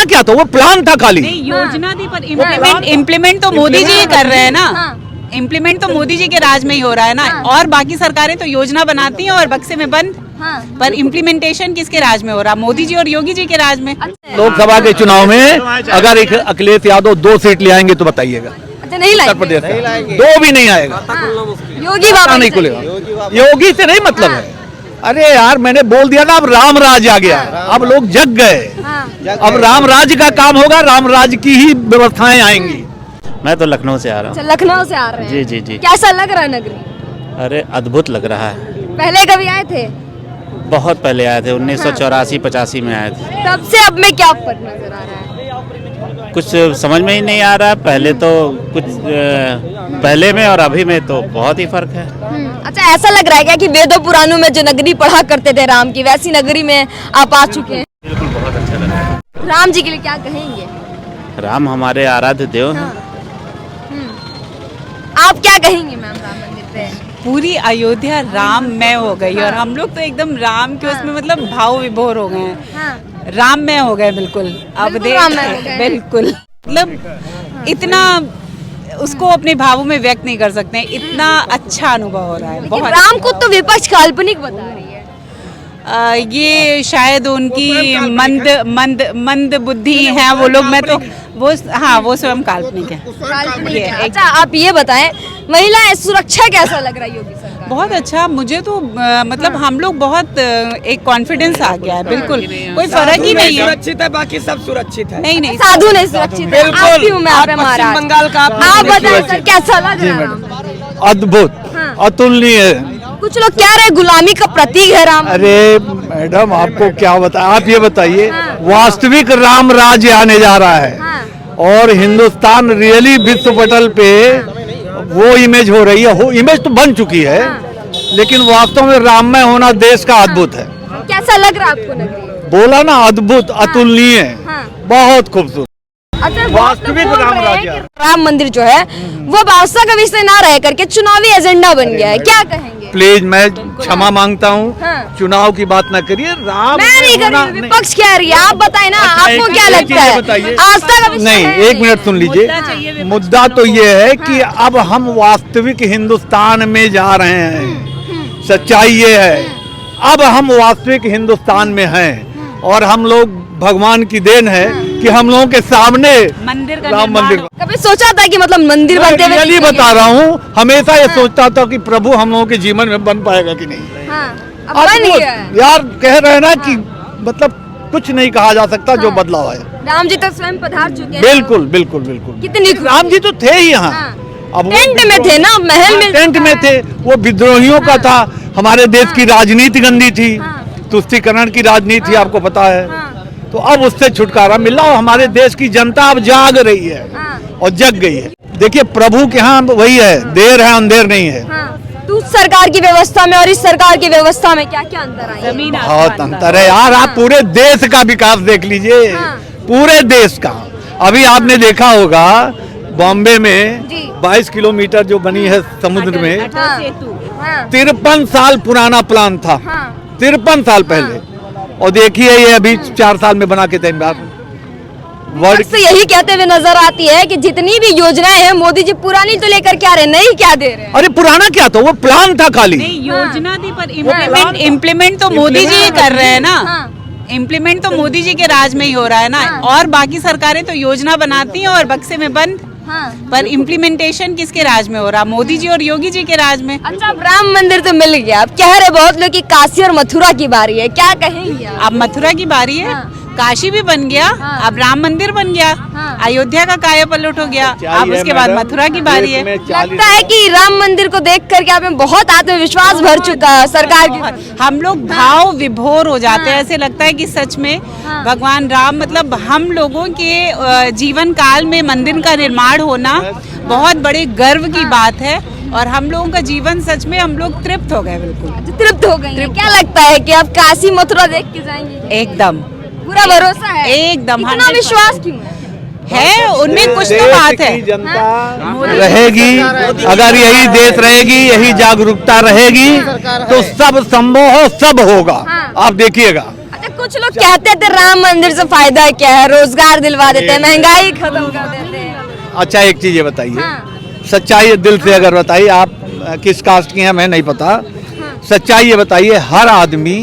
क्या था, वो प्लान था खाली। योजना थी पर इम्प्लीमेंट तो मोदी जी ही कर रहे हैं ना। इम्प्लीमेंट तो मोदी जी के राज में ही हो रहा है ना। और बाकी सरकारें तो योजना बनाती हैं और बक्से में बंद, पर इम्प्लीमेंटेशन किसके राज में हो रहा है? मोदी जी और योगी जी के राज में। लोकसभा के चुनाव में अगर अखिलेश यादव 2 सीट ले आएंगे तो बताइएगा। अच्छा, नहीं उत्तर प्रदेश का 2 भी नहीं आएगा, योगी बाबा नहीं खुलेगा। योगी से नहीं मतलब है। अरे यार, मैंने बोल दिया ना, अब राम राज आ गया, अब लोग जग गए। अब राम राज का काम होगा, राम राज की ही व्यवस्थाएं आएंगी। मैं तो लखनऊ से आ रहा हूँ। लखनऊ से आ रहे हैं? जी जी जी। कैसा लग रहा है नगरी? अरे अद्भुत लग रहा है। पहले कभी आए थे? बहुत पहले आए थे, 1984-85 में आए थे। तब से अब में क्या फर्क नजर आ रहा है? कुछ समझ में ही नहीं आ रहा। पहले तो कुछ पहले में और अभी में तो बहुत ही फर्क है। अच्छा, ऐसा लग रहा है क्या कि वेदों पुराणों में जो नगरी पढ़ा करते थे राम की, वैसी नगरी में आप आ चुके हैं? बिल्कुल, बहुत अच्छा लग रहा है। राम जी के लिए क्या कहेंगे? राम हमारे आराध्य देव हैं। आप क्या कहेंगे मैम राम मंदिर पे? पूरी अयोध्या राममय हो गई और हम लोग तो एकदम राम के उसमें मतलब भाव विभोर हो गए हैं। राममय हो गए बिल्कुल। अब बिल्कुल राममय हो गए। बिल्कुल, मतलब इतना उसको अपने भावों में व्यक्त नहीं कर सकते हैं। इतना अच्छा अनुभव हो रहा है। बहुत राम को तो विपक्ष काल्पनिक बता रही है। ये शायद उनकी मंद बुद्धि है वो लोग। मैं तो वो स्वयं काल्पनिक है। अच्छा, आप ये बताएं, महिला सुरक्षा कैसा लग रहा है योगी सरकार? बहुत अच्छा। मुझे तो मतलब हम लोग बहुत एक कॉन्फिडेंस आ गया है। बिल्कुल कोई फर्क ही नहीं है। सुरक्षित है, बाकी सब सुरक्षित है। नहीं, साधु नहीं सुरक्षित है। आपकी हूँ मैं यहाँ पे महाराज। बंगाल का आप बताएं सर, कैसा लग रहा है? अद्भुत, अतुलनीय। कुछ लोग कह रहे हैं गुलामी का प्रतीक है राम। अरे मैडम, आपको क्या बताएं, आप ये बताइए, वास्तविक राम राज्य आने जा रहा है और हिंदुस्तान रियली विश्व पटल पे वो इमेज हो रही है। इमेज तो बन चुकी है, लेकिन वास्तव में राममय होना देश का अद्भुत है। कैसा लग रहा है आपको नगरी? बोला ना, अद्भुत, अतुलनीय, बहुत खूबसूरत। अच्छा, वास्तविक राम राज्य। राम मंदिर जो है वो वास्तव का विषय ना रह करके चुनावी एजेंडा बन गया है, क्या कहेंगे? प्लीज, मैं क्षमा मांगता हूँ, चुनाव की बात ना करिए। राम मैं नहीं कर रही, विपक्ष कह रही है। आप बताएं ना, आपको क्या लगता है? आस्था का विषय नहीं, है? 1 मिनट सुन लीजिए। मुद्दा तो ये है कि अब हम वास्तविक हिंदुस्तान में जा रहे हैं। सच्चाई ये है, अब हम वास्तविक हिंदुस्तान में हैं और हम लोग, भगवान की देन है कि हम लोगों के सामने मंदिर का राम मंदिर। कभी सोचा था कि मतलब मंदिर बनते हुए? रियली बता रहा हूँ, हमेशा ये सोचता था कि प्रभु हम लोगों के जीवन में बन पाएगा कि नहीं। अब बन गया है। यार, कह रहे हैं ना कि मतलब कुछ नहीं कहा जा सकता जो बदलाव है। राम जी तो स्वयं पधार चुके हैं। बिल्कुल बिल्कुल बिल्कुल। कितनी राम जी तो थे ही यहाँ। अब टेंट में थे ना, महल में टेंट में थे। वो विद्रोहियों का था। हमारे देश की राजनीति गंदी थी, तुष्टीकरण की राजनीति थी, आपको पता है। तो अब उससे छुटकारा मिला और हमारे देश की जनता अब जाग रही है और जग गई है। देखिए, प्रभु के यहाँ वही है, देर है अंधेर नहीं है। तो उस सरकार की व्यवस्था में और इस सरकार की व्यवस्था में क्या क्या अंतर आए? बहुत अंतर है यार। आप पूरे देश का विकास देख लीजिए, पूरे देश का। अभी आपने देखा होगा बॉम्बे में 22 किलोमीटर जो बनी है समुद्र में, 53 साल पुराना प्लान था, 53 साल पहले। और देखिए ये अभी 4 साल में बना के तैयार। वर्ड से यही कहते हुए नजर आती है कि जितनी भी योजनाएं हैं मोदी जी पुरानी तो लेकर क्या रहे, नहीं क्या दे रहे हैं। अरे पुराना क्या था, वो प्लान था खाली। योजना थी पर इम्प्लीमेंट तो मोदी जी ही कर रहे हैं ना। इम्प्लीमेंट तो मोदी जी के राज में ही हो रहा है ना। और बाकी सरकारें तो योजना बनाती हैं और बक्से में बंद, पर इम्प्लीमेंटेशन किसके राज में हो रहा? मोदी जी और योगी जी के राज में। अच्छा, अब राम मंदिर तो मिल गया, अब कह रहे बहुत लोग कि काशी और मथुरा की बारी है, क्या कहेंगे? अब मथुरा की बारी है। काशी भी बन गया, अब राम मंदिर बन गया, अयोध्या का काया पलट हो गया, अब उसके बाद मथुरा की बारी है। लगता है कि राम मंदिर को देख करके आप में बहुत आत्मविश्वास भर चुका है सरकार की। हम लोग भाव विभोर हो जाते हैं। ऐसे लगता है कि सच में भगवान राम, मतलब हम लोगों के जीवन काल में मंदिर का निर्माण होना बहुत बड़े गर्व की बात है। और हम लोगों का जीवन सच में, हम लोग तृप्त हो गए, बिल्कुल तृप्त हो गए। क्या लगता है कि आप काशी मथुरा देख के जाएंगे? एकदम, पूरा भरोसा है? एकदम। इतना विश्वास क्यों है? उनमें कुछ तो बात है। जनता रहेगी, अगर यही देश रहेगी, यही जागरूकता रहेगी तो सब संभव हो, सब होगा। आप देखिएगा। अच्छा, कुछ लोग कहते थे राम मंदिर से फायदा क्या है, रोजगार दिलवा देते हैं, महंगाई खत्म कर देते हैं। अच्छा एक चीज ये बताइए, हाँ। सच्चाई दिल से अगर बताइए, आप किस कास्ट की हैं मैं नहीं पता, सच्चाई ये बताइए, हर आदमी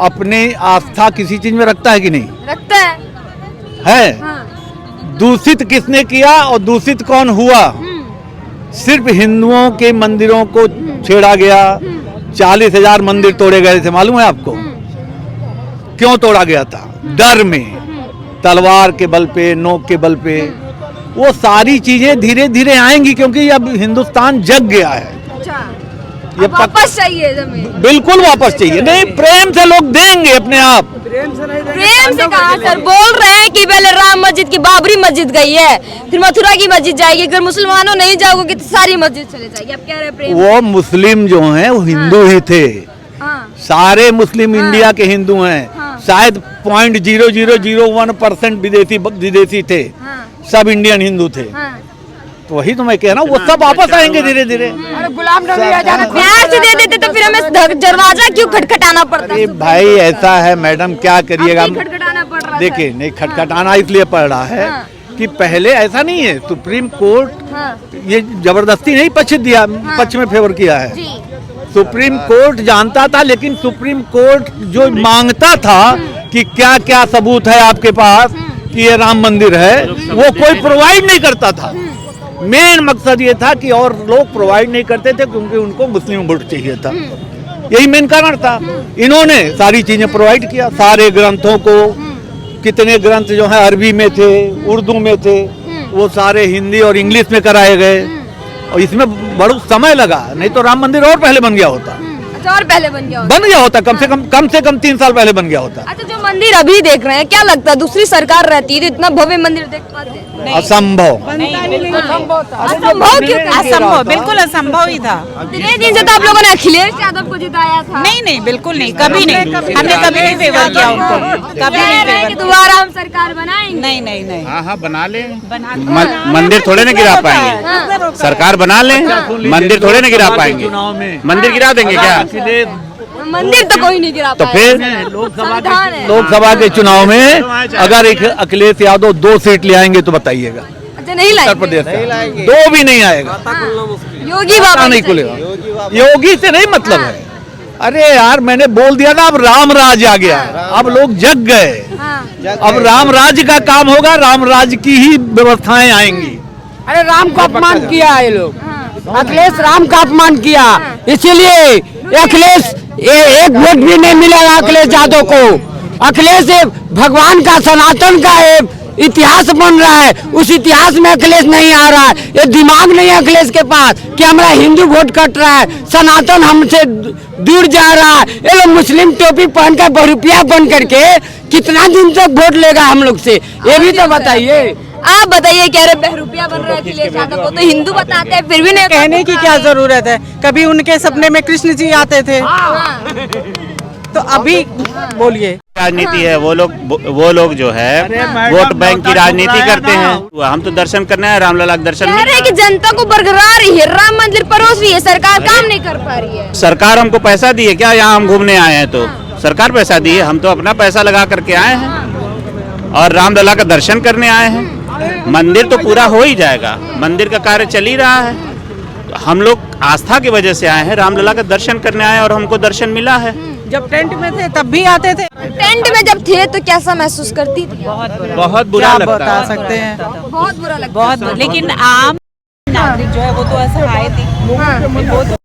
अपने आस्था किसी चीज में रखता है कि नहीं? रखता है। हाँ। दूषित किसने किया और दूषित कौन हुआ? सिर्फ हिंदुओं के मंदिरों को छेड़ा गया, 40,000 मंदिर तोड़े गए थे, मालूम है आपको? क्यों तोड़ा गया था? डर में, तलवार के बल पे, नोक के बल पे। वो सारी चीजें धीरे धीरे आएंगी, क्योंकि अब हिंदुस्तान जग गया है। ये वापस चाहिए जमीन, बिल्कुल वापस चाहिए। नहीं, प्रेम से लोग देंगे अपने आप। प्रेम से कहा सर? बोल रहे हैं कि पहले राम मस्जिद की बाबरी मस्जिद गई है, फिर मथुरा की मस्जिद जाएगी, अगर मुसलमानों नहीं जाओगे तो सारी मस्जिद चले जाएगी। आप कह रहे हैं प्रेम? वो मुस्लिम जो हैं वो हिंदू ही थे। हाँ। सारे मुस्लिम इंडिया के हिंदू हैं। हाँ। शायद 0.0001% विदेशी थे। हाँ। सब इंडियन हिंदू थे। हाँ। तो वही तो मैं कह रहा हूँ, वो सब वापस आएंगे धीरे धीरे। गुलाम नबी आजाद प्यार से दे देते तो फिर हमें दरवाजा क्यों खटखटाना पड़ता? अरे भाई ऐसा है मैडम, क्या करिएगा। खटखटाना पड़ रहा है। देखिए, नहीं खटखटाना इसलिए पड़ रहा है हाँ। कि पहले ऐसा नहीं है। सुप्रीम कोर्ट हाँ। ये जबरदस्ती नहीं पक्ष दिया, पक्ष में फेवर किया है। जी। सुप्रीम कोर्ट जानता था, लेकिन सुप्रीम कोर्ट जो मांगता था कि क्या क्या सबूत है आपके पास कि ये राम मंदिर है, वो कोई प्रोवाइड नहीं करता था। मेन मकसद ये था कि और लोग प्रोवाइड नहीं करते थे क्योंकि उनको मुस्लिम वोट चाहिए था। यही मेन कारण था। इन्होंने सारी चीजें प्रोवाइड किया, सारे ग्रंथों को। कितने ग्रंथ जो है अरबी में थे, उर्दू में थे, वो सारे हिंदी और इंग्लिश में कराए गए। और इसमें बड़ा समय लगा, नहीं तो राम मंदिर और पहले बन गया होता। अच्छा, और पहले बन गया होता? कम से कम 3 साल पहले बन गया होता। अच्छा, जो मंदिर अभी देख रहे हैं, क्या लगता है दूसरी सरकार रहती तो इतना भव्य मंदिर देख पाते? असंभव। असंभव क्यों? असंभव, बिल्कुल असंभव ही था। इतने दिन से तो आप लोगों ने अखिलेश यादव को जिताया था। नहीं, बिल्कुल नहीं, कभी नहीं, हमने कभी नहीं फेवर किया उनको, कभी नहीं फेवर किया। दोबारा हम सरकार बनाएंगे? नहीं। हाँ बना ले। मंदिर थोड़े ना गिरा पाएंगे, सरकार बना ले, मंदिर थोड़े ना गिरा पाएंगे। मंदिर गिरा देंगे क्या? मंदिर तो कोई नहीं गिरा तो फिर लोकसभा के चुनाव में अगर अखिलेश यादव 2 सीट ले आएंगे तो बताइएगा। अच्छा, नहीं लाएंगे? उत्तर प्रदेश से 2 भी नहीं आएगा। योगी बाबा नहीं खुलेगा। योगी से नहीं मतलब है। अरे यार, मैंने बोल दिया ना, अब राम राज आ गया, अब लोग जग गए। अब राम राज का काम होगा, राम राज की ही व्यवस्थाएं आएंगी। अरे राम का अपमान किया है ये लोग। अखिलेश राम का अपमान किया, इसीलिए अखिलेश एक वोट भी नहीं मिला अखिलेश यादव को। अखिलेश भगवान का, सनातन का इतिहास बन रहा है, उस इतिहास में अखिलेश नहीं आ रहा है। ये दिमाग नहीं है अखिलेश के पास कि हमारा हिंदू वोट कट रहा है, सनातन हमसे दूर जा रहा है। ये लोग मुस्लिम टोपी पहनकर बहुरूपिया बन करके कितना दिन तक वोट लेगा हम लोग से, ये भी तो बताइए। आप बताइए, कह रहे बहरूपिया बन रहे अखिलेश यादव को, तो हिंदू बताते हैं फिर भी नहीं। कहने की क्या जरूरत है? कभी उनके सपने में कृष्ण जी आते थे, तो अभी बोलिए। राजनीति है, वो लोग जो है वोट बैंक की राजनीति करते हैं। हम तो दर्शन करने हैं, रामलला के दर्शन। कह रहे हैं कि जनता को बरकरार रही है, राम मंदिर परोस रही है, सरकार काम नहीं कर पा रही है। सरकार हमको पैसा दी है क्या? यहाँ हम घूमने आए हैं तो सरकार पैसा दी है, हम तो अपना पैसा लगा करके आए हैं और रामलला का दर्शन करने आए हैं। मंदिर तो पूरा हो ही जाएगा, मंदिर का कार्य चल ही रहा है। हम लोग आस्था की वजह से आए हैं, रामलला का दर्शन करने आए और हमको दर्शन मिला है। जब टेंट में थे तब भी आते थे। टेंट में जब थे तो कैसा महसूस करती थी? बहुत बुरा लगता बता है। सकते हैं, बहुत बुरा लगता बहुत। लेकिन आम नागरिक जो है वो तो असहाय थी। वो तो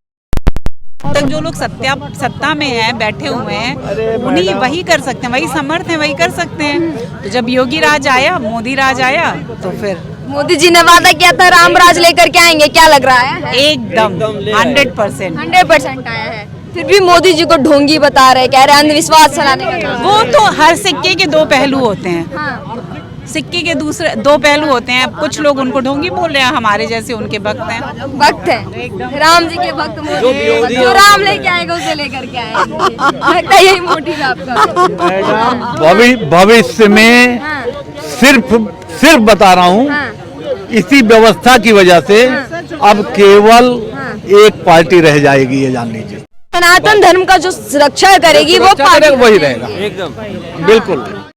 तक जो लोग सत्ता में हैं, बैठे हुए हैं, उन्हीं वही कर सकते हैं, वही समर्थ हैं, वही कर सकते हैं। तो जब योगी राज आया, मोदी राज आया, तो फिर मोदी जी ने वादा किया था राम राज लेकर के आएंगे, क्या लग रहा है? एकदम 100%। 100% आया है। फिर भी मोदी जी को ढोंगी बता रहे, कह रहे अंधविश्वास चलाने का काम। वो तो हर सिक्के के 2 पहलू होते हैं। हाँ। सिक्के के दूसरे 2 पहलू होते हैं। कुछ लोग उनको ढोंगी बोल रहे हैं, हमारे जैसे उनके भक्त हैं। भक्त है, राम जी के भक्त मोदी, जो राम लेके आएगा उसे लेकर के आएगा। लगता है यही मोटिव है आपका। भविष्य में सिर्फ बता रहा हूँ, इसी व्यवस्था की वजह से अब केवल एक पार्टी रह जाएगी, ये जान लीजिए। सनातन धर्म का जो सुरक्षा करेगी वो पार्टी वही रहेगा एकदम बिल्कुल।